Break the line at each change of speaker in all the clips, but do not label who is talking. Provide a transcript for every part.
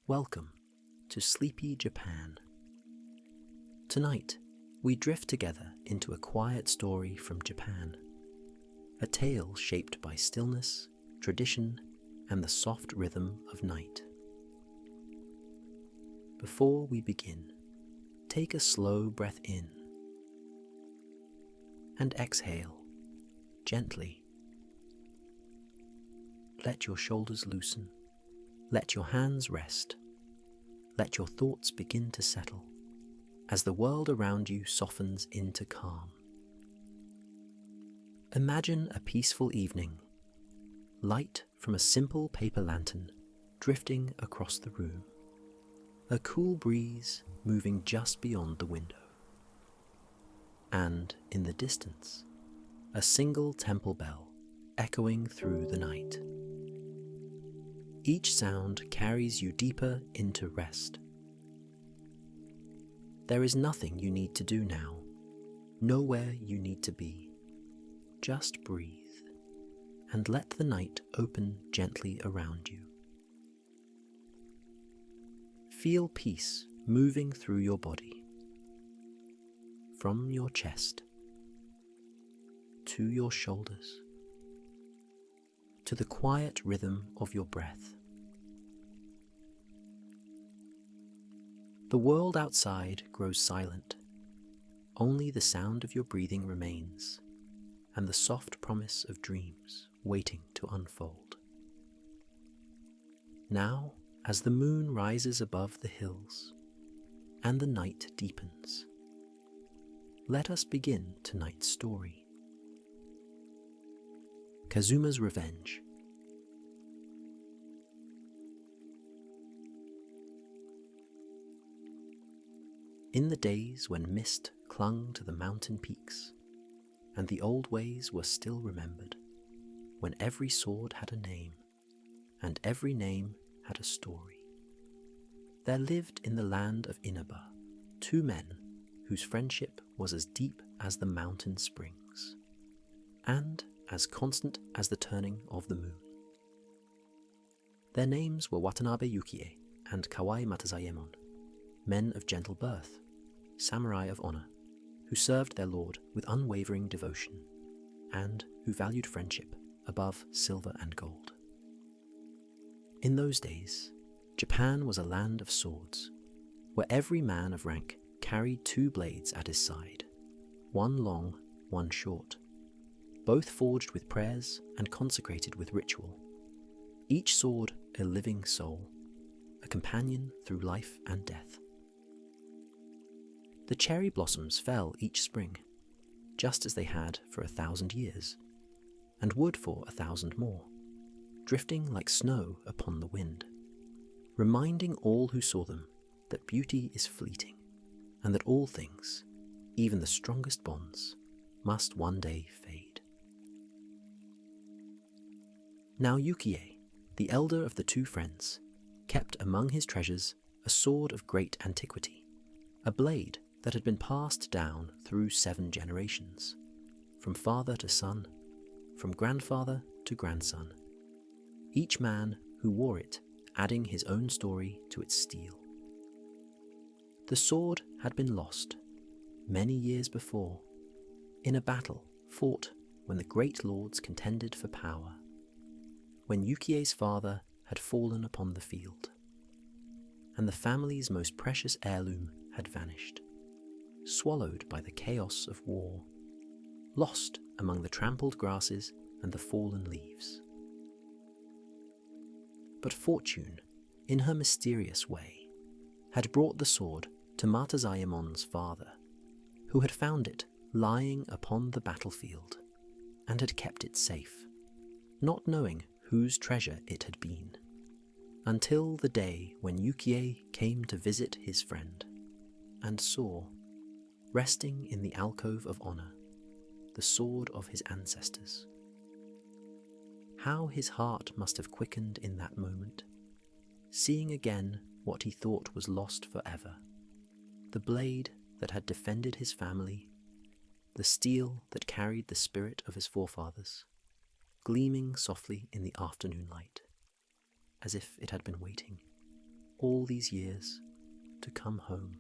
Welcome to sleepy Japan. Tonight, we drift together into a quiet story from Japan, a tale shaped by stillness, tradition, and the soft rhythm of night. Before we begin, take a slow breath in and exhale gently. Let your shoulders loosen. Let your hands rest. Let your thoughts begin to settle as the world around you softens into calm. Imagine a peaceful evening, light from a simple paper lantern drifting across the room, a cool breeze moving just beyond the window. And in the distance, a single temple bell echoing through the night. Each sound carries you deeper into rest. There is nothing you need to do now, nowhere you need to be. Just breathe and let the night open gently around you. Feel peace moving through your body, from your chest to your shoulders, to the quiet rhythm of your breath. The world outside grows silent. Only the sound of your breathing remains, and the soft promise of dreams waiting to unfold. Now, as the moon rises above the hills, and the night deepens, let us begin tonight's story. Kazuma's Revenge. In the days when mist clung to the mountain peaks, and the old ways were still remembered, when every sword had a name, and every name had a story, there lived in the land of Inaba 2 men whose friendship was as deep as the mountain springs, and as constant as the turning of the moon. Their names were Watanabe Yukie and Kawai Matayémon, men of gentle birth, samurai of honor, who served their lord with unwavering devotion, and who valued friendship above silver and gold. In those days, Japan was a land of swords, where every man of rank carried 2 blades at his side, one long, one short, both forged with prayers and consecrated with ritual, each sword a living soul, a companion through life and death. The cherry blossoms fell each spring, just as they had for 1,000 years, and would for 1,000 more, drifting like snow upon the wind, reminding all who saw them that beauty is fleeting, and that all things, even the strongest bonds, must one day fade. Now Yukie, the elder of the 2 friends, kept among his treasures a sword of great antiquity, a blade that had been passed down through 7 generations, from father to son, from grandfather to grandson, each man who wore it adding his own story to its steel. The sword had been lost many years before, in a battle fought when the great lords contended for power, when Yukie's father had fallen upon the field, and the family's most precious heirloom had vanished, swallowed by the chaos of war, lost among the trampled grasses and the fallen leaves. But fortune, in her mysterious way, had brought the sword to Matayémon's father, who had found it lying upon the battlefield, and had kept it safe, not knowing whose treasure it had been, until the day when Yukie came to visit his friend, and saw, resting in the alcove of honor, the sword of his ancestors. How his heart must have quickened in that moment, seeing again what he thought was lost forever, the blade that had defended his family, the steel that carried the spirit of his forefathers, gleaming softly in the afternoon light, as if it had been waiting, all these years to come home."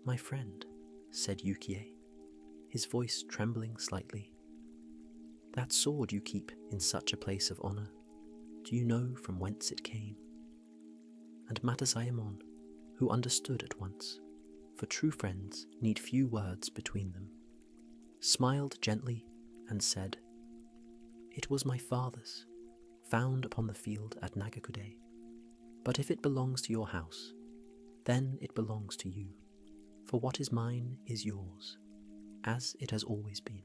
"My friend," said Yukie, his voice trembling slightly, "that sword you keep in such a place of honor, do you know from whence it came?" And Matayémon, who understood at once, for true friends need few words between them, smiled gently and said, "It was my father's, found upon the field at Nagakude. But if it belongs to your house, then it belongs to you, for what is mine is yours, as it has always been."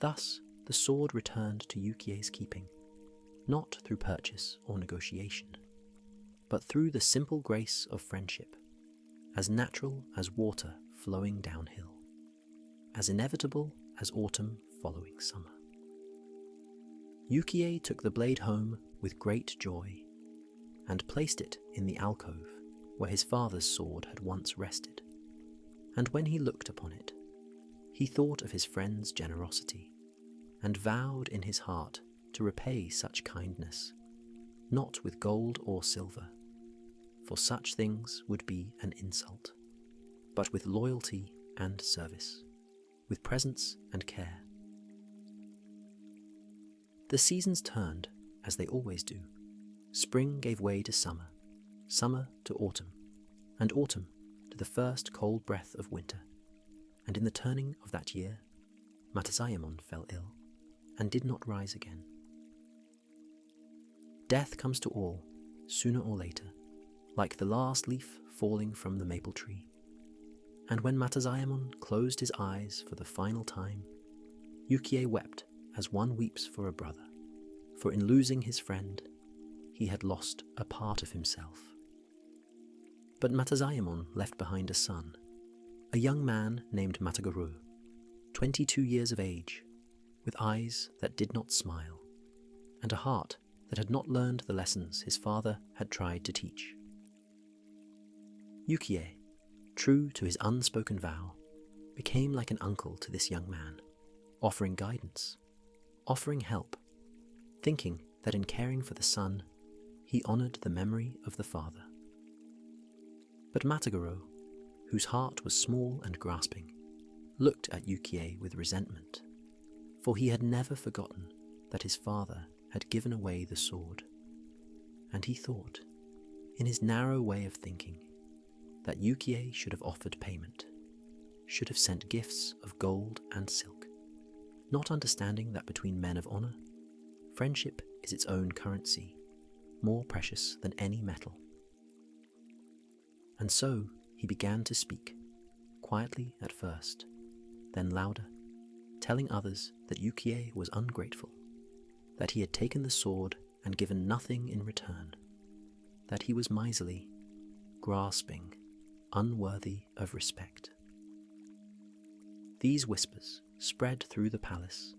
Thus the sword returned to Yukie's keeping, not through purchase or negotiation, but through the simple grace of friendship, as natural as water flowing downhill, as inevitable as autumn following summer. Yukie took the blade home with great joy, and placed it in the alcove where his father's sword had once rested, and when he looked upon it, he thought of his friend's generosity, and vowed in his heart to repay such kindness, not with gold or silver, for such things would be an insult, but with loyalty and service, with presence and care. The seasons turned, as they always do. Spring gave way to summer, summer to autumn, and autumn to the first cold breath of winter, and in the turning of that year, Matayémon fell ill, and did not rise again. Death comes to all, sooner or later, like the last leaf falling from the maple tree, and when Matayémon closed his eyes for the final time, Yukie wept as one weeps for a brother, for in losing his friend, he had lost a part of himself. But Matayémon left behind a son, a young man named Matagoro, 22 years of age, with eyes that did not smile, and a heart that had not learned the lessons his father had tried to teach. Yukie, true to his unspoken vow, became like an uncle to this young man, offering guidance, offering help, thinking that in caring for the son, he honored the memory of the father. But Matagoro, whose heart was small and grasping, looked at Yukie with resentment, for he had never forgotten that his father had given away the sword, and he thought, in his narrow way of thinking, that Yukie should have offered payment, should have sent gifts of gold and silk, not understanding that between men of honor, friendship is its own currency, more precious than any metal. And so he began to speak, quietly at first, then louder, telling others that Yukie was ungrateful, that he had taken the sword and given nothing in return, that he was miserly, grasping, unworthy of respect. These whispers spread through the palace,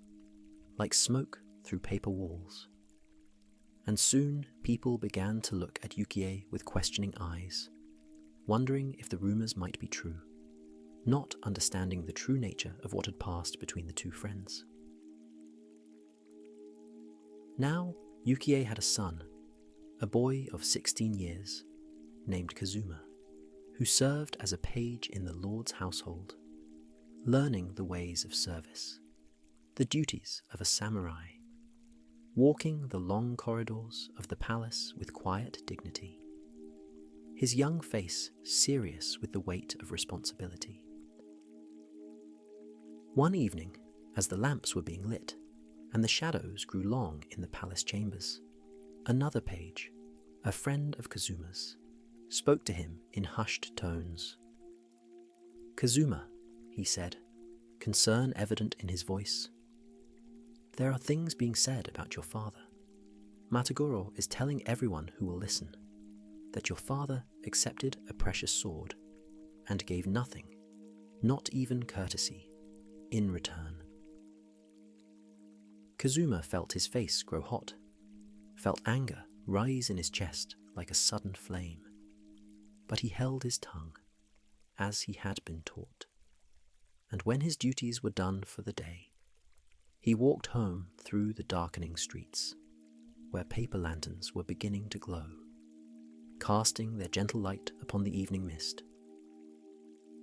like smoke through paper walls, and soon people began to look at Yukie with questioning eyes, wondering if the rumors might be true, not understanding the true nature of what had passed between the two friends. Now Yukie had a son, a boy of 16 years, named Kazuma, who served as a page in the Lord's household, learning the ways of service, the duties of a samurai, walking the long corridors of the palace with quiet dignity, his young face serious with the weight of responsibility. One evening, as the lamps were being lit, and the shadows grew long in the palace chambers, another page, a friend of Kazuma's, spoke to him in hushed tones. "Kazuma," he said, concern evident in his voice, "there are things being said about your father. Matagoro is telling everyone who will listen that your father accepted a precious sword and gave nothing, not even courtesy, in return." Kazuma felt his face grow hot, felt anger rise in his chest like a sudden flame, but he held his tongue, as he had been taught, and when his duties were done for the day, he walked home through the darkening streets, where paper lanterns were beginning to glow, casting their gentle light upon the evening mist.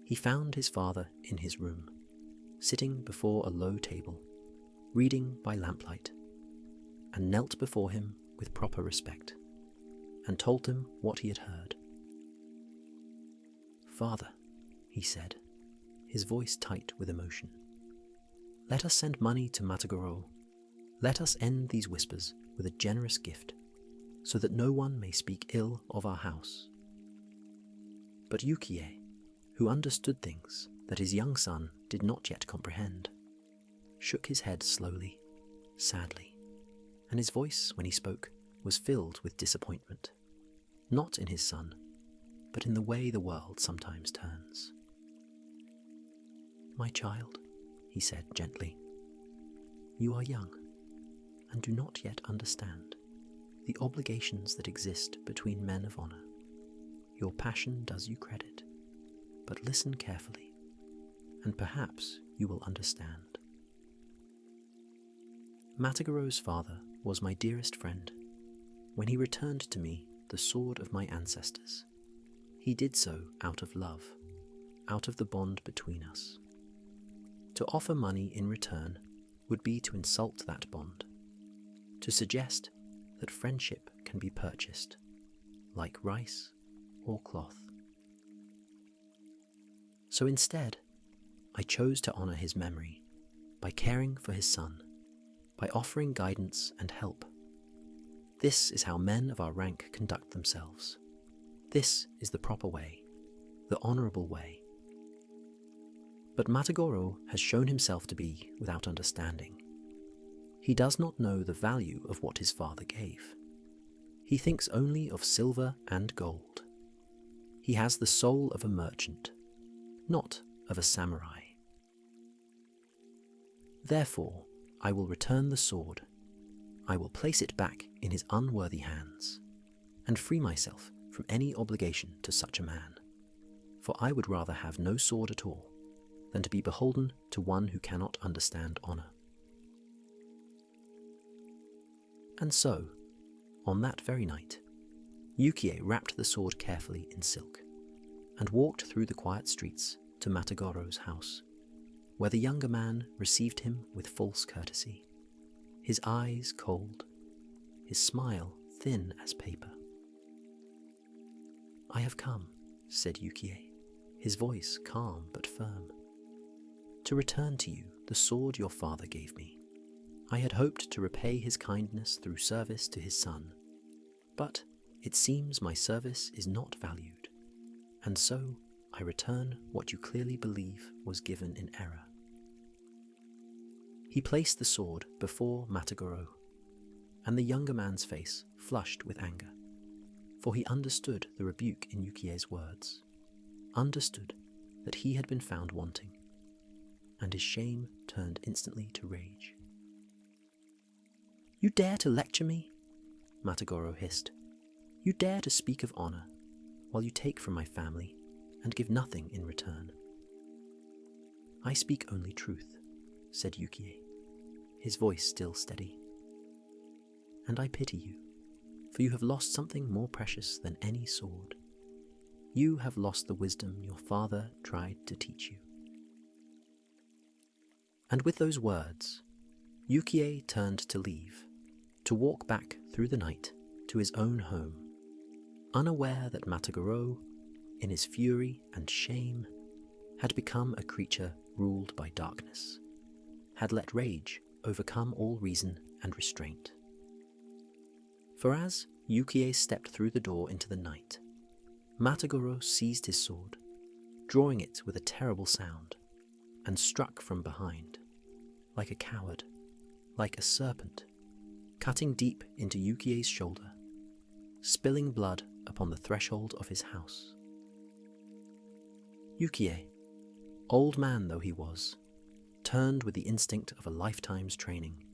He found his father in his room, sitting before a low table, reading by lamplight, and knelt before him with proper respect, and told him what he had heard. "Father," he said, his voice tight with emotion, "let us send money to Matagorou. Let us end these whispers with a generous gift, so that no one may speak ill of our house." But Yukie, who understood things that his young son did not yet comprehend, shook his head slowly, sadly, and his voice, when he spoke, was filled with disappointment, not in his son, but in the way the world sometimes turns. "My child," he said gently, "you are young, and do not yet understand the obligations that exist between men of honor. Your passion does you credit, but listen carefully, and perhaps you will understand. Matagorou's father was my dearest friend. When he returned to me the sword of my ancestors, he did so out of love, out of the bond between us. To offer money in return would be to insult that bond, to suggest that friendship can be purchased, like rice or cloth. So instead, I chose to honor his memory by caring for his son, by offering guidance and help. This is how men of our rank conduct themselves. This is the proper way, the honorable way. But Matagorou has shown himself to be without understanding. He does not know the value of what his father gave. He thinks only of silver and gold. He has the soul of a merchant, not of a samurai. Therefore, I will return the sword. I will place it back in his unworthy hands, and free myself from any obligation to such a man, for I would rather have no sword at all than to be beholden to one who cannot understand honor. And so, on that very night, Yukie wrapped the sword carefully in silk, and walked through the quiet streets to Matagorou's house, where the younger man received him with false courtesy, his eyes cold, his smile thin as paper. "I have come," said Yukie, his voice calm but firm, "to return to you the sword your father gave me. I had hoped to repay his kindness through service to his son, but it seems my service is not valued, and so I return what you clearly believe was given in error." He placed the sword before Matagorou, and the younger man's face flushed with anger, for he understood the rebuke in Yukie's words, understood that he had been found wanting, and his shame turned instantly to rage. "You dare to lecture me?" Matagorou hissed. "You dare to speak of honor, while you take from my family and give nothing in return." "I speak only truth," said Yukie, his voice still steady. "And I pity you, for you have lost something more precious than any sword. You have lost the wisdom your father tried to teach you." And with those words, Yukie turned to leave, to walk back through the night to his own home, unaware that Matagorou, in his fury and shame, had become a creature ruled by darkness, had let rage overcome all reason and restraint. For as Yukie stepped through the door into the night, Matagorou seized his sword, drawing it with a terrible sound, and struck from behind, like a coward, like a serpent, cutting deep into Yukie's shoulder, spilling blood upon the threshold of his house. Yukie, old man though he was, turned with the instinct of a lifetime's training,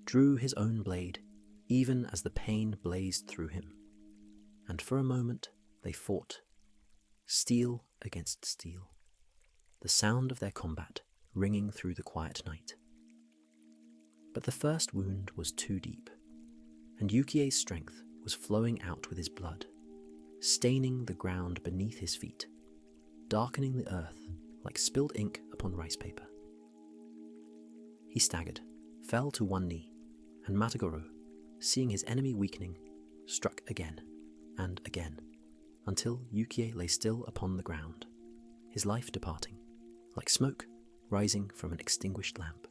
drew his own blade even as the pain blazed through him, and for a moment they fought, steel against steel, the sound of their combat ringing through the quiet night. But the first wound was too deep. and Yukie's strength was flowing out with his blood, staining the ground beneath his feet, darkening the earth like spilled ink upon rice paper. He staggered, fell to one knee, and Matagoro, seeing his enemy weakening, struck again and again, until Yukie lay still upon the ground, his life departing, like smoke rising from an extinguished lamp.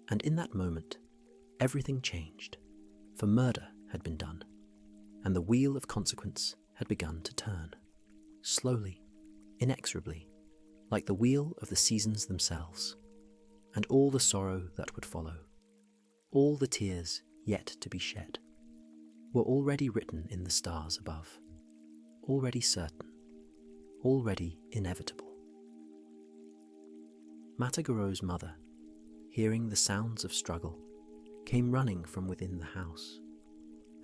And in that moment, everything changed, for murder had been done, and the wheel of consequence had begun to turn, slowly, inexorably, like the wheel of the seasons themselves, and all the sorrow that would follow, all the tears yet to be shed, were already written in the stars above, already certain, already inevitable. Matagoro's mother, hearing the sounds of struggle, came running from within the house,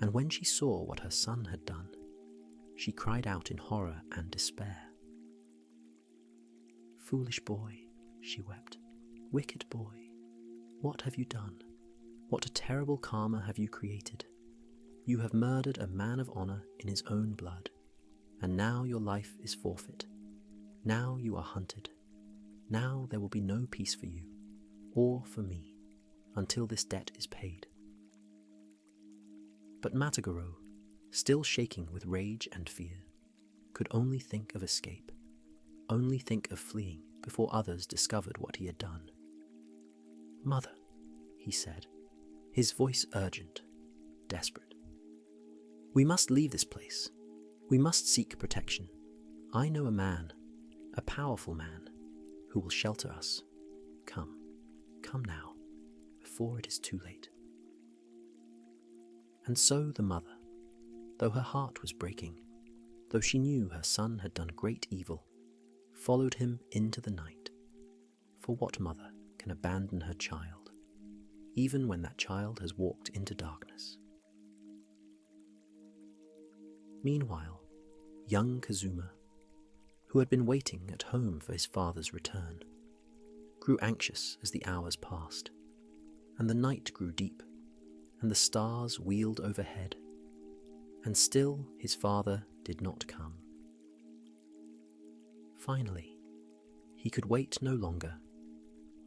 and when she saw what her son had done, she cried out in horror and despair. "Foolish boy," she wept, "wicked boy, what have you done? What a terrible karma have you created? You have murdered a man of honor in his own blood, and now your life is forfeit. Now you are hunted. Now there will be no peace for you, or for me, until this debt is paid." But Matagoro, still shaking with rage and fear, could only think of escape, only think of fleeing before others discovered what he had done. "Mother," he said, his voice urgent, desperate. "We must leave this place. We must seek protection. I know a man, a powerful man, who will shelter us. Come, come now, before it is too late." And so the mother, though her heart was breaking, though she knew her son had done great evil, followed him into the night. For what mother can abandon her child, even when that child has walked into darkness? Meanwhile, young Kazuma, who had been waiting at home for his father's return, grew anxious as the hours passed, and the night grew deep, and the stars wheeled overhead, and still his father did not come. Finally, he could wait no longer,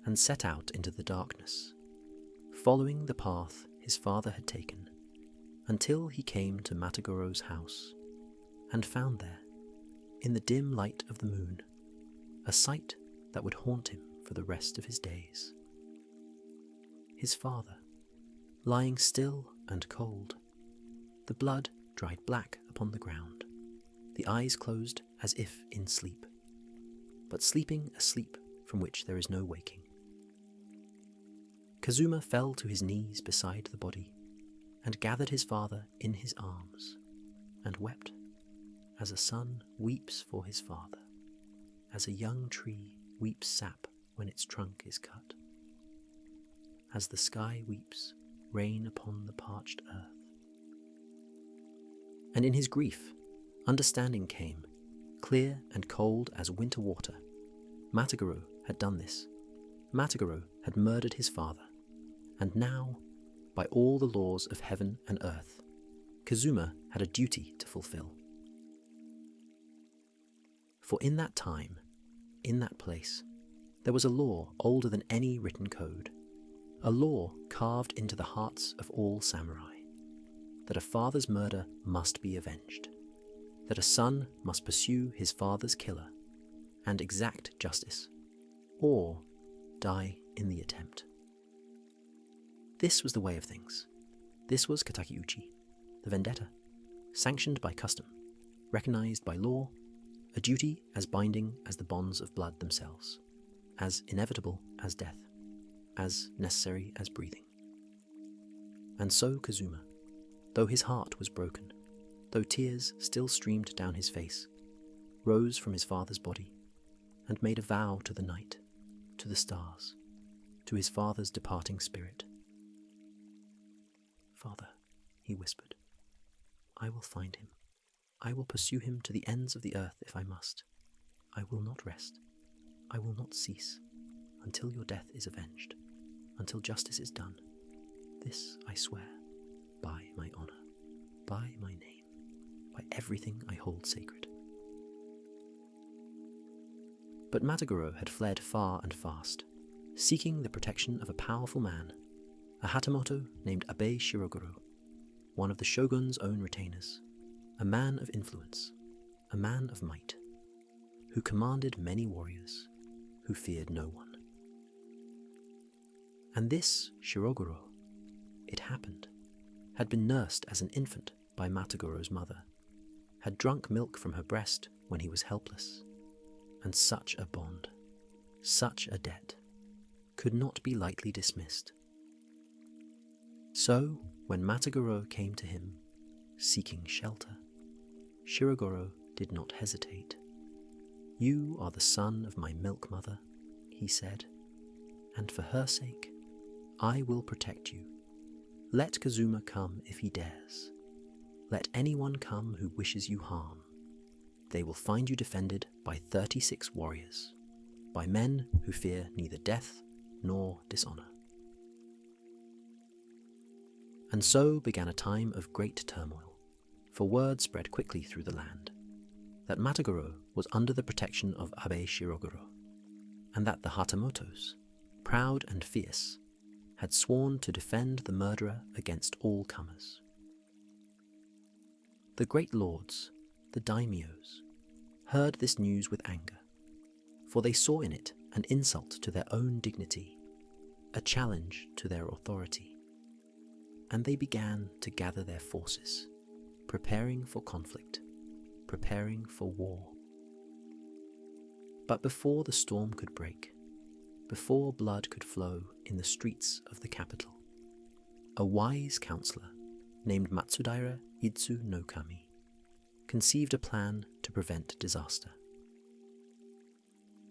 and set out into the darkness, following the path his father had taken, until he came to Matagoro's house, and found there, in the dim light of the moon, a sight that would haunt him for the rest of his days. His father, lying still and cold, the blood dried black upon the ground, the eyes closed as if in sleep, but sleeping a sleep from which there is no waking. Kazuma fell to his knees beside the body, and gathered his father in his arms, and wept, as a son weeps for his father, as a young tree weeps sap when its trunk is cut, as the sky weeps rain upon the parched earth. And in his grief, understanding came, clear and cold as winter water. Matagoro had done this. Matagoro had murdered his father, and now, by all the laws of heaven and earth, Kazuma had a duty to fulfill. For in that time, in that place, there was a law older than any written code, a law carved into the hearts of all samurai, that a father's murder must be avenged, that a son must pursue his father's killer and exact justice, or die in the attempt. This was the way of things. This was Katakiuchi, the vendetta, sanctioned by custom, recognized by law, a duty as binding as the bonds of blood themselves, as inevitable as death, as necessary as breathing. And so Kazuma, though his heart was broken, though tears still streamed down his face, rose from his father's body and made a vow to the night, to the stars, to his father's departing spirit. "Father," he whispered, "I will find him. I will pursue him to the ends of the earth if I must. I will not rest. I will not cease until your death is avenged, until justice is done. This I swear, by my honor, by my name, by everything I hold sacred. But Matagoro had fled far and fast, seeking the protection of a powerful man, a Hatamoto named Abe Shirogoro, one of the shogun's own retainers, a man of influence, a man of might, who commanded many warriors, who feared no one. And this Shirogoro, it happened, had been nursed as an infant by Matagoro's mother, had drunk milk from her breast when he was helpless, and such a bond, such a debt, could not be lightly dismissed. So, when Matagoro came to him, seeking shelter, Shirogoro did not hesitate. "You are the son of my milk mother," he said, "and for her sake, I will protect you. Let Kazuma come if he dares. Let anyone come who wishes you harm. They will find you defended by 36 warriors, by men who fear neither death nor dishonor." And so began a time of great turmoil, for word spread quickly through the land that Matagoro was under the protection of Abe Shirogoro, and that the Hatamotos, proud and fierce, had sworn to defend the murderer against all comers. The great lords, the daimyos, heard this news with anger, for they saw in it an insult to their own dignity, a challenge to their authority, and they began to gather their forces, preparing for conflict, preparing for war. But before the storm could break, before blood could flow in the streets of the capital, a wise counselor named Matsudaira Idzu no Kami conceived a plan to prevent disaster.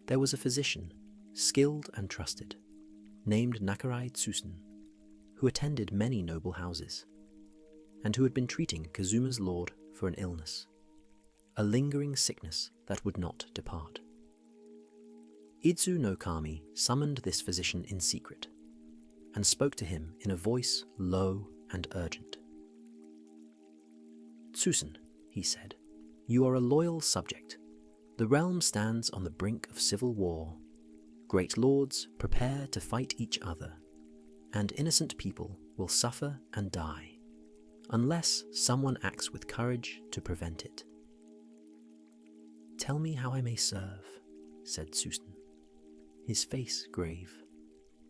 There was a physician, skilled and trusted, named Nakarai Tsusen, who attended many noble houses, and who had been treating Kazuma's lord for an illness, a lingering sickness that would not depart. Idzu no Kami summoned this physician in secret, and spoke to him in a voice low and urgent. "Tsusen," he said, "you are a loyal subject. The realm stands on the brink of civil war. Great lords prepare to fight each other, and innocent people will suffer and die, unless someone acts with courage to prevent it." "Tell me how I may serve," said Tsusen, his face grave,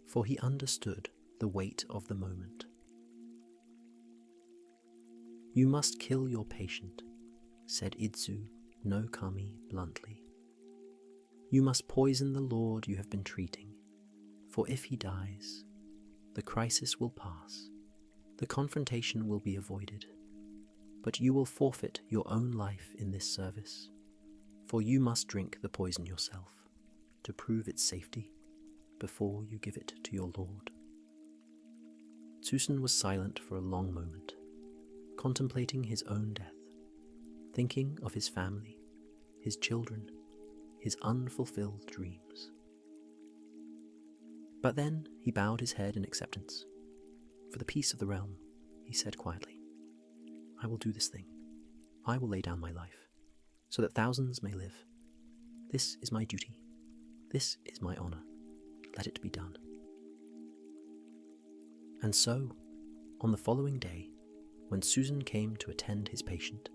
for he understood the weight of the moment. "You must kill your patient," said Idzu no Kami bluntly. "You must poison the lord you have been treating, for if he dies, the crisis will pass, the confrontation will be avoided, but you will forfeit your own life in this service, for you must drink the poison yourself to prove its safety before you give it to your lord." Tsusen was silent for a long moment, contemplating his own death, thinking of his family, his children, his unfulfilled dreams. But then he bowed his head in acceptance. "For the peace of the realm," he said quietly, "I will do this thing. I will lay down my life, so that thousands may live. This is my duty. This is my honor. Let it be done." And so, on the following day, when Tsusen came to attend his patient,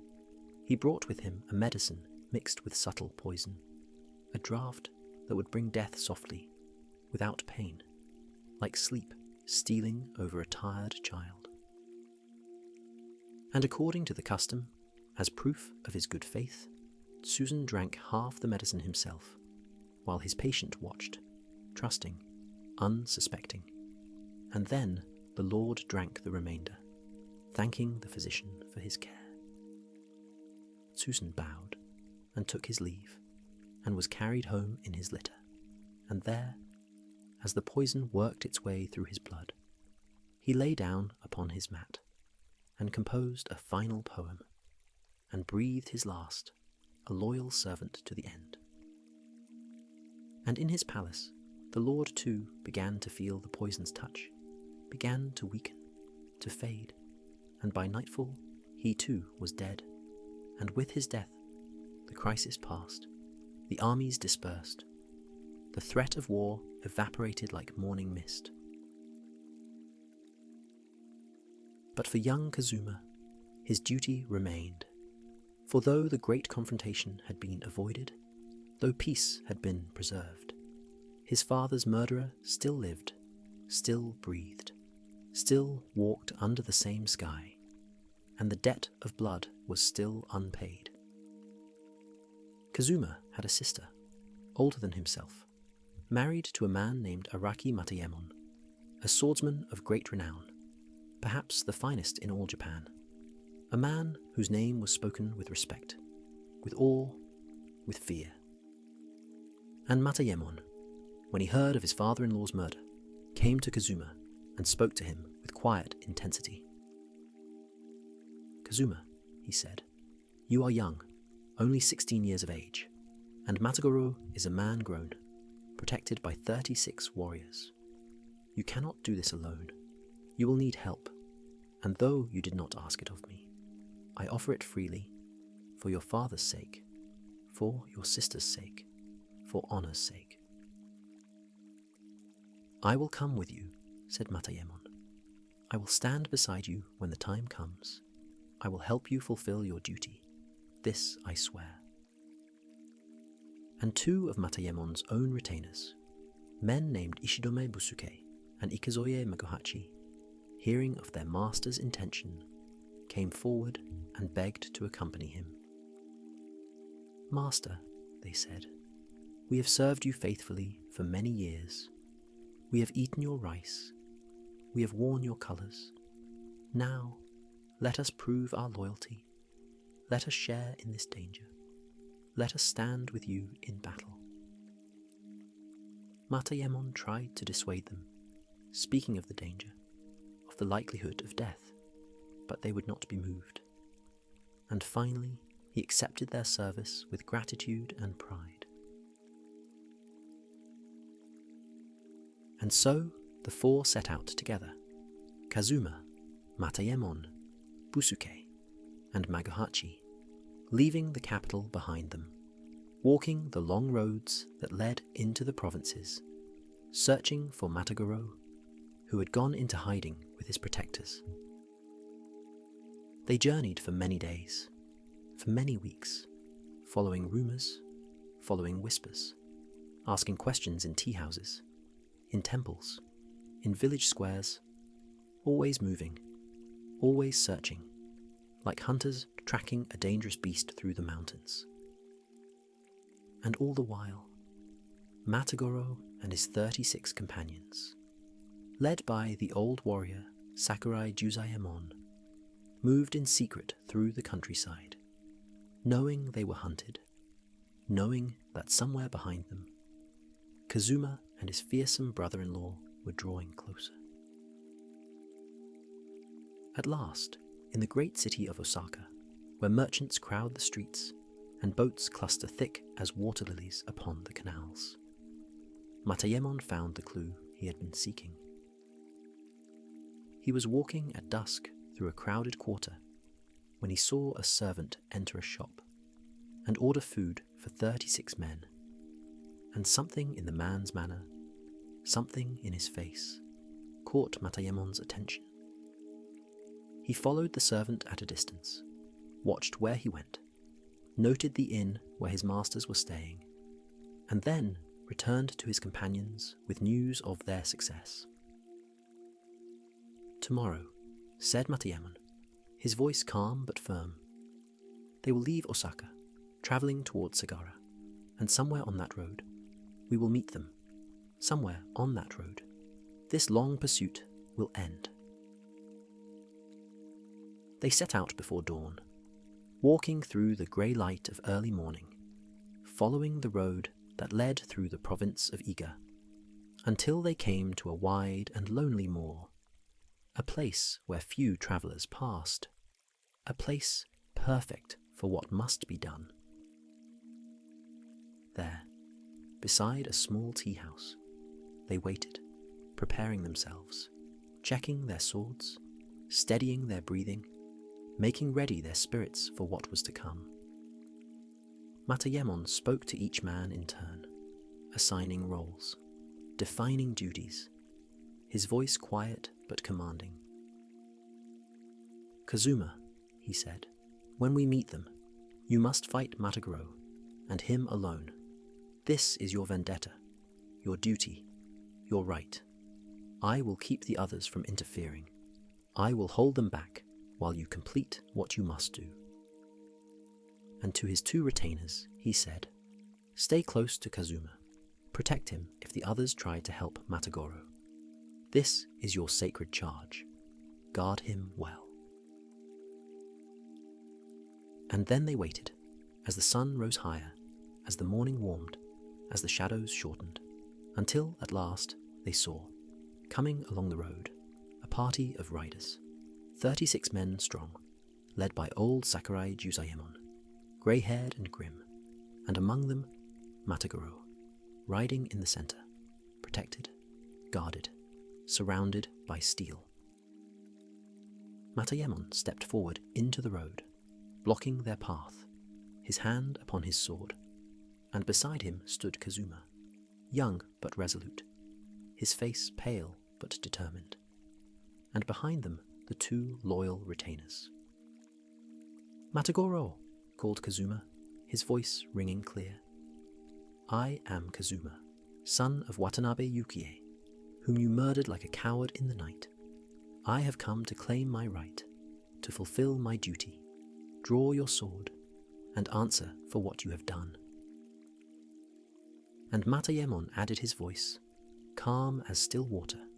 he brought with him a medicine mixed with subtle poison, a draught that would bring death softly, without pain, like sleep stealing over a tired child. And according to the custom, as proof of his good faith, Tsusen drank half the medicine himself, while his patient watched, trusting, unsuspecting, and then the lord drank the remainder, thanking the physician for his care. Tsusen bowed and took his leave, and was carried home in his litter, and there, as the poison worked its way through his blood, he lay down upon his mat, and composed a final poem, and breathed his last, a loyal servant to the end. And in his palace, the lord too began to feel the poison's touch, began to weaken, to fade, and by nightfall he too was dead, and with his death the crisis passed, the armies dispersed, the threat of war evaporated like morning mist. But for young Kazuma, his duty remained, for though the great confrontation had been avoided, though peace had been preserved, his father's murderer still lived, still breathed, still walked under the same sky, and the debt of blood was still unpaid. Kazuma had a sister, older than himself, married to a man named Araki Matayémon, a swordsman of great renown, perhaps the finest in all Japan, a man whose name was spoken with respect, with awe, with fear. And Matayémon, when he heard of his father-in-law's murder, came to Kazuma and spoke to him with quiet intensity. "Kazuma," he said, "you are young, only 16 years of age, and Matagoro is a man grown, protected by 36 warriors. You cannot do this alone. You will need help, and though you did not ask it of me, I offer it freely, for your father's sake, for your sister's sake, for honor's sake." "I will come with you," said Matayémon. "I will stand beside you when the time comes. I will help you fulfill your duty. This I swear." And two of Matayémon's own retainers, men named Ishidome Busuke and Ikazoye Magohachi, hearing of their master's intention, came forward and begged to accompany him. "Master," they said, "we have served you faithfully for many years. We have eaten your rice. We have worn your colours. Now, let us prove our loyalty. Let us share in this danger. Let us stand with you in battle." Matayémon tried to dissuade them, speaking of the danger, of the likelihood of death, but they would not be moved. And finally, he accepted their service with gratitude and pride. And so the four set out together, Kazuma, Matayémon, Busuke, and Magohachi, leaving the capital behind them, walking the long roads that led into the provinces, searching for Matagoro, who had gone into hiding with his protectors. They journeyed for many days, for many weeks, following rumours, following whispers, asking questions in tea houses, in temples, in village squares, always moving, always searching, like hunters tracking a dangerous beast through the mountains. And all the while, Matagoro and his 36 companions, led by the old warrior Sakurai Jusayemon, moved in secret through the countryside, knowing they were hunted, knowing that somewhere behind them, Kazuma and his fearsome brother-in-law were drawing closer. At last, in the great city of Osaka, where merchants crowd the streets and boats cluster thick as water lilies upon the canals, Matayémon found the clue he had been seeking. He was walking at dusk through a crowded quarter when he saw a servant enter a shop and order food for 36 men, and something in the man's manner, something in his face, caught Matayémon's attention. He followed the servant at a distance, watched where he went, noted the inn where his masters were staying, and then returned to his companions with news of their success. "Tomorrow," said Matayémon, his voice calm but firm, "they will leave Osaka, travelling towards Sagara, and somewhere on that road, we will meet them. Somewhere on that road, this long pursuit will end." They set out before dawn, walking through the grey light of early morning, following the road that led through the province of Iga, until they came to a wide and lonely moor, a place where few travellers passed, a place perfect for what must be done. There, beside a small tea house, they waited, preparing themselves, checking their swords, steadying their breathing, making ready their spirits for what was to come. Matayémon spoke to each man in turn, assigning roles, defining duties, his voice quiet but commanding. "Kazuma," he said, "when we meet them, you must fight Matagoro, and him alone. This is your vendetta, your duty, your right. I will keep the others from interfering. I will hold them back while you complete what you must do." And to his 2 retainers, he said, "Stay close to Kazuma. Protect him if the others try to help Matagoro. This is your sacred charge. Guard him well." And then they waited, as the sun rose higher, as the morning warmed, as the shadows shortened, until at last they saw, coming along the road, a party of riders, 36 men strong, led by old Sakurai Jusayémon, grey-haired and grim, and among them Matagoro, riding in the center, protected, guarded, surrounded by steel. Matayémon stepped forward into the road, blocking their path, his hand upon his sword, and beside him stood Kazuma, young but resolute, his face pale but determined, and behind them the 2 loyal retainers. "Matagoro," called Kazuma, his voice ringing clear. "I am Kazuma, son of Watanabe Yukie, whom you murdered like a coward in the night. I have come to claim my right, to fulfill my duty. Draw your sword and answer for what you have done." And Matayémon added his voice, calm as still water,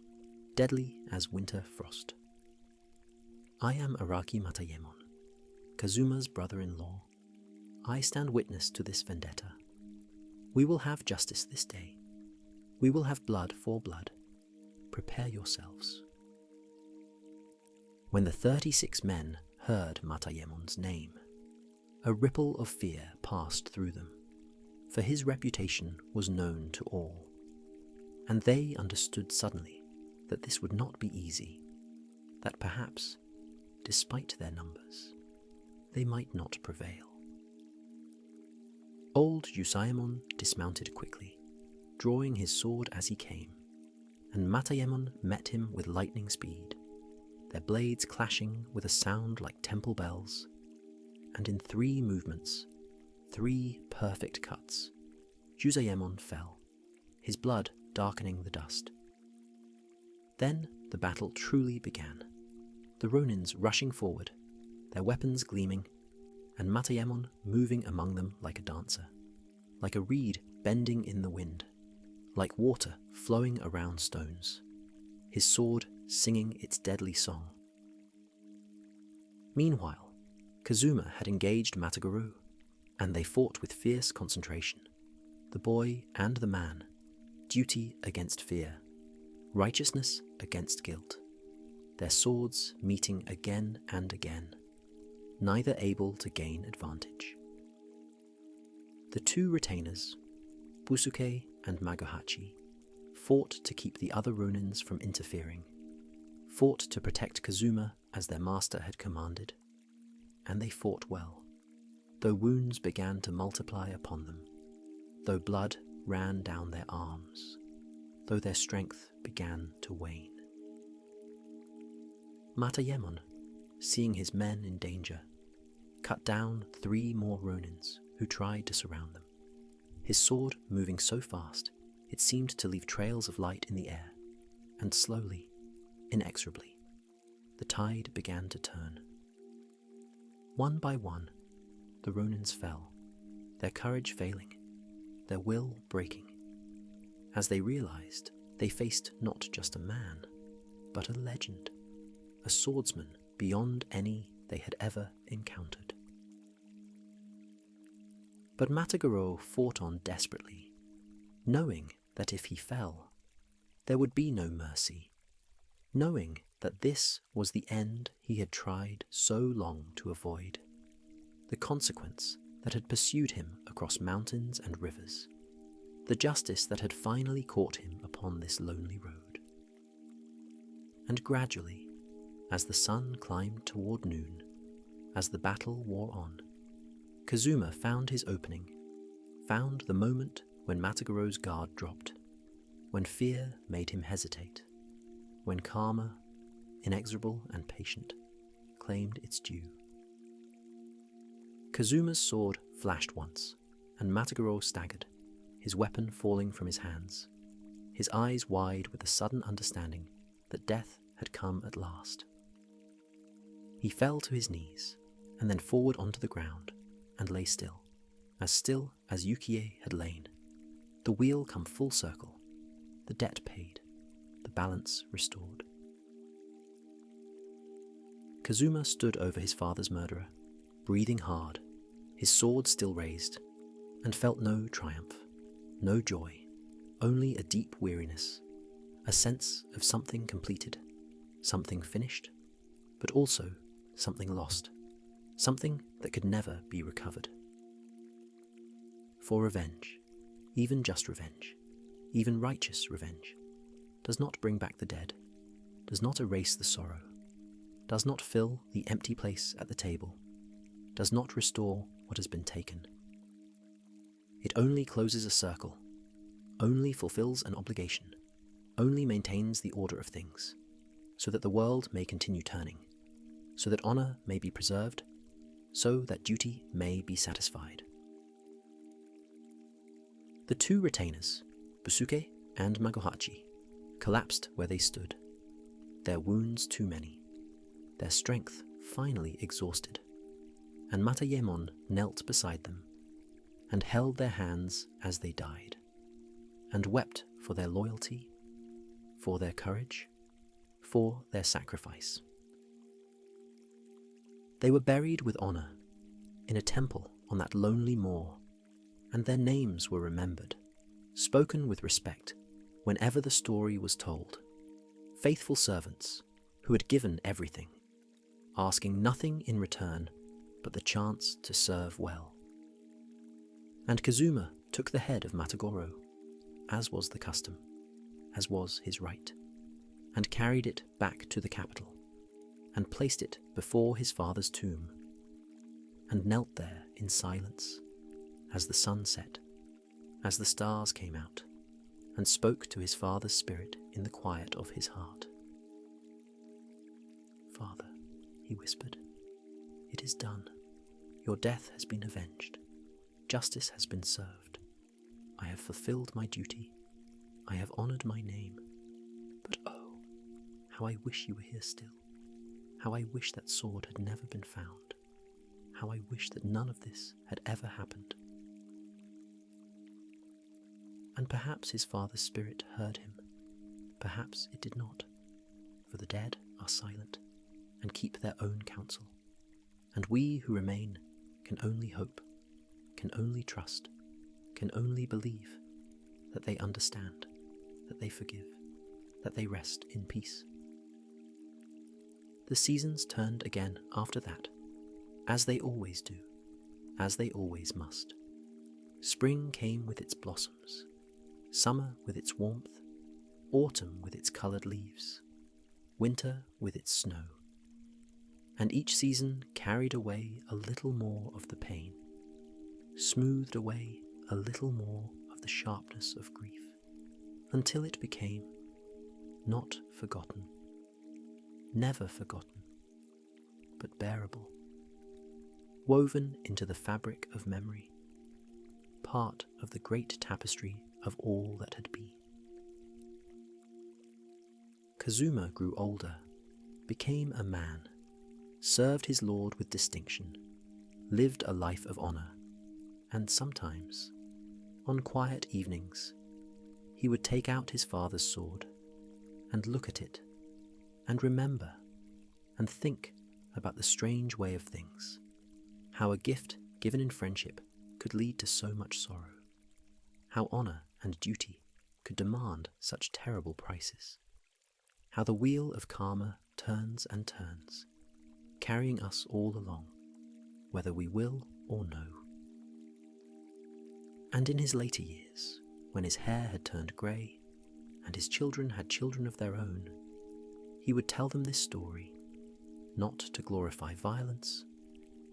deadly as winter frost. "I am Araki Matayémon, Kazuma's brother-in-law. I stand witness to this vendetta. We will have justice this day. We will have blood for blood. Prepare yourselves." When the 36 men heard Matayémon's name, a ripple of fear passed through them, for his reputation was known to all, and they understood suddenly that this would not be easy, that perhaps, despite their numbers, they might not prevail. Old Jusayémon dismounted quickly, drawing his sword as he came, and Matayémon met him with lightning speed, their blades clashing with a sound like temple bells, and in 3 movements, 3 perfect cuts, Jusayémon fell, his blood darkening the dust. Then the battle truly began, the Ronins rushing forward, their weapons gleaming, and Matayémon moving among them like a dancer, like a reed bending in the wind, like water flowing around stones, his sword singing its deadly song. Meanwhile, Kazuma had engaged Matagoro, and they fought with fierce concentration, the boy and the man, duty against fear, righteousness against guilt, their swords meeting again and again, neither able to gain advantage. The 2 retainers, Busuke and Magohachi, fought to keep the other Ronins from interfering, fought to protect Kazuma as their master had commanded, and they fought well, though wounds began to multiply upon them, though blood ran down their arms, though their strength began to wane. Matayémon, seeing his men in danger, cut down 3 more Ronins who tried to surround them, his sword moving so fast it seemed to leave trails of light in the air, and slowly, inexorably, the tide began to turn. One by one, the Ronins fell, their courage failing, their will breaking, as they realized they faced not just a man, but a legend, a swordsman beyond any they had ever encountered. But Matagoro fought on desperately, knowing that if he fell, there would be no mercy, knowing that this was the end he had tried so long to avoid, the consequence that had pursued him across mountains and rivers, the justice that had finally caught him upon this lonely road. And gradually, as the sun climbed toward noon, as the battle wore on, Kazuma found his opening, found the moment when Matagoro's guard dropped, when fear made him hesitate, when karma, inexorable and patient, claimed its due. Kazuma's sword flashed once, and Matagoro staggered, his weapon falling from his hands, his eyes wide with a sudden understanding that death had come at last. He fell to his knees, and then forward onto the ground, and lay still as Yukie had lain, the wheel come full circle, the debt paid, the balance restored. Kazuma stood over his father's murderer, breathing hard, his sword still raised, and felt no triumph, no joy, only a deep weariness, a sense of something completed, something finished, but also something lost, something that could never be recovered. For revenge, even just revenge, even righteous revenge, does not bring back the dead, does not erase the sorrow, does not fill the empty place at the table, does not restore what has been taken. It only closes a circle, only fulfills an obligation, only maintains the order of things, so that the world may continue turning, so that honor may be preserved, so that duty may be satisfied. The two retainers, Busuke and Magohachi, collapsed where they stood, their wounds too many, their strength finally exhausted, and Matayémon knelt beside them, and held their hands as they died, and wept for their loyalty, for their courage, for their sacrifice. They were buried with honor, in a temple on that lonely moor, and their names were remembered, spoken with respect whenever the story was told. Faithful servants who had given everything, asking nothing in return but the chance to serve well. And Kazuma took the head of Matagoro, as was the custom, as was his right, and carried it back to the capital, and placed it before his father's tomb, and knelt there in silence as the sun set, as the stars came out, and spoke to his father's spirit in the quiet of his heart. "Father," he whispered, "it is done. Your death has been avenged. Justice has been served. I have fulfilled my duty. I have honored my name. But oh, how I wish you were here still. How I wish that sword had never been found. How I wish that none of this had ever happened." And perhaps his father's spirit heard him. Perhaps it did not, for the dead are silent and keep their own counsel, and we who remain can only hope, can only trust, can only believe that they understand, that they forgive, that they rest in peace. The seasons turned again after that, as they always do, as they always must. Spring came with its blossoms, summer with its warmth, autumn with its coloured leaves, winter with its snow, and each season carried away a little more of the pain, smoothed away a little more of the sharpness of grief, until it became not forgotten, never forgotten, but bearable, woven into the fabric of memory, part of the great tapestry of all that had been. Kazuma grew older, became a man, served his lord with distinction, lived a life of honor, and sometimes, on quiet evenings, he would take out his father's sword and look at it and remember and think about the strange way of things, how a gift given in friendship could lead to so much sorrow, how honor and duty could demand such terrible prices, how the wheel of karma turns and turns, carrying us all along, whether we will or no. And in his later years, when his hair had turned grey, and his children had children of their own, he would tell them this story not to glorify violence,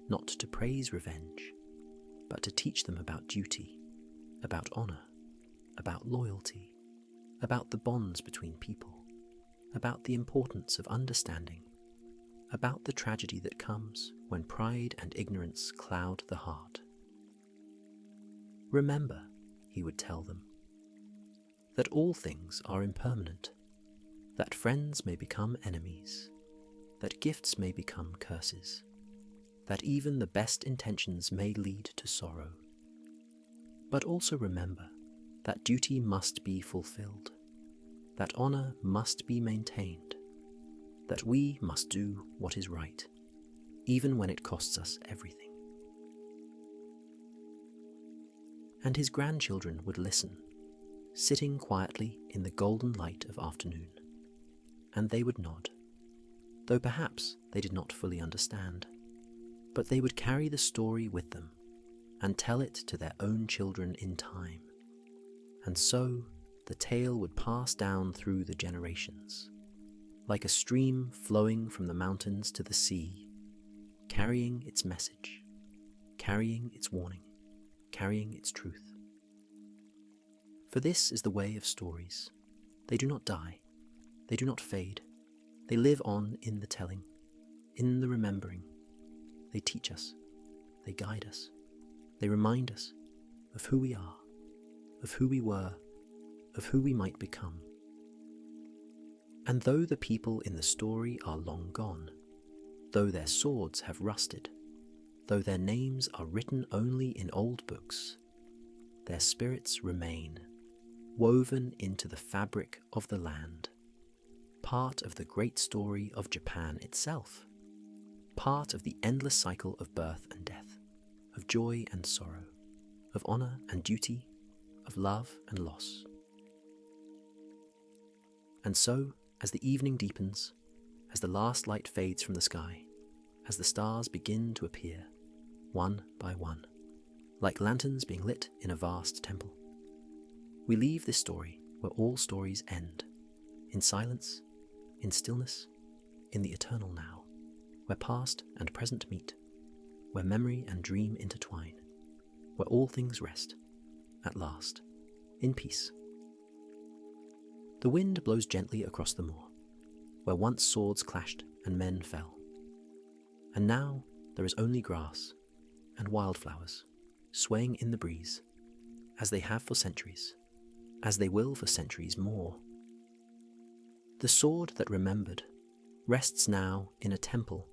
not to praise revenge, but to teach them about duty, about honor, about loyalty, about the bonds between people, about the importance of understanding, about the tragedy that comes when pride and ignorance cloud the heart. Remember, he would tell them, that all things are impermanent, that friends may become enemies, that gifts may become curses, that even the best intentions may lead to sorrow. But also remember that duty must be fulfilled, that honor must be maintained, that we must do what is right, even when it costs us everything. And his grandchildren would listen, sitting quietly in the golden light of afternoon, and they would nod, though perhaps they did not fully understand, but they would carry the story with them and tell it to their own children in time, and so the tale would pass down through the generations, like a stream flowing from the mountains to the sea, carrying its message, carrying its warning, carrying its truth. For this is the way of stories. They do not die, they do not fade, they live on in the telling, in the remembering. They teach us, they guide us, they remind us of who we are, of who we were, of who we might become. And though the people in the story are long gone, though their swords have rusted, though their names are written only in old books, their spirits remain, woven into the fabric of the land, part of the great story of Japan itself, part of the endless cycle of birth and death, of joy and sorrow, of honor and duty, of love and loss. And so, as the evening deepens, as the last light fades from the sky, as the stars begin to appear, one by one, like lanterns being lit in a vast temple, we leave this story where all stories end, in silence, in stillness, in the eternal now, where past and present meet, where memory and dream intertwine, where all things rest, at last, in peace. The wind blows gently across the moor, where once swords clashed and men fell. And now there is only grass and wildflowers swaying in the breeze, as they have for centuries, as they will for centuries more. The sword that remembered rests now in a temple,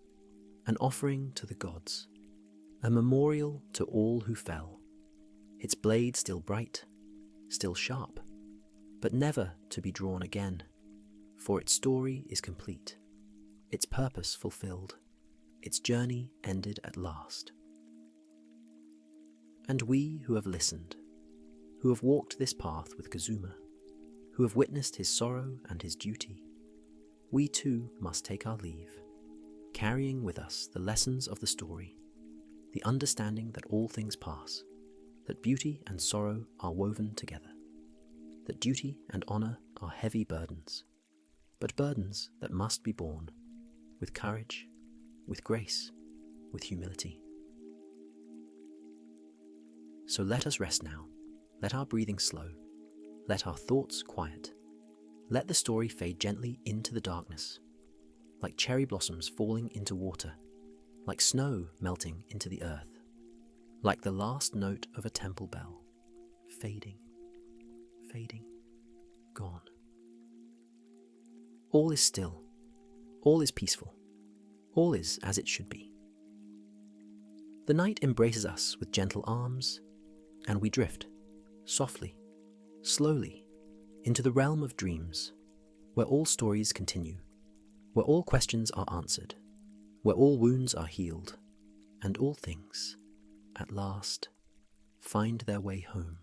an offering to the gods, a memorial to all who fell, its blade still bright, still sharp, but never to be drawn again, for its story is complete, its purpose fulfilled, its journey ended at last. And we who have listened, who have walked this path with Kazuma, who have witnessed his sorrow and his duty, we too must take our leave, carrying with us the lessons of the story, the understanding that all things pass, that beauty and sorrow are woven together, that duty and honor are heavy burdens, but burdens that must be borne with courage, with grace, with humility. So let us rest now, let our breathing slow, let our thoughts quiet, let the story fade gently into the darkness, like cherry blossoms falling into water, like snow melting into the earth, like the last note of a temple bell, fading, fading, gone. All is still, all is peaceful, all is as it should be. The night embraces us with gentle arms, and we drift, softly, slowly, into the realm of dreams, where all stories continue, where all questions are answered, where all wounds are healed, and all things, at last, find their way home.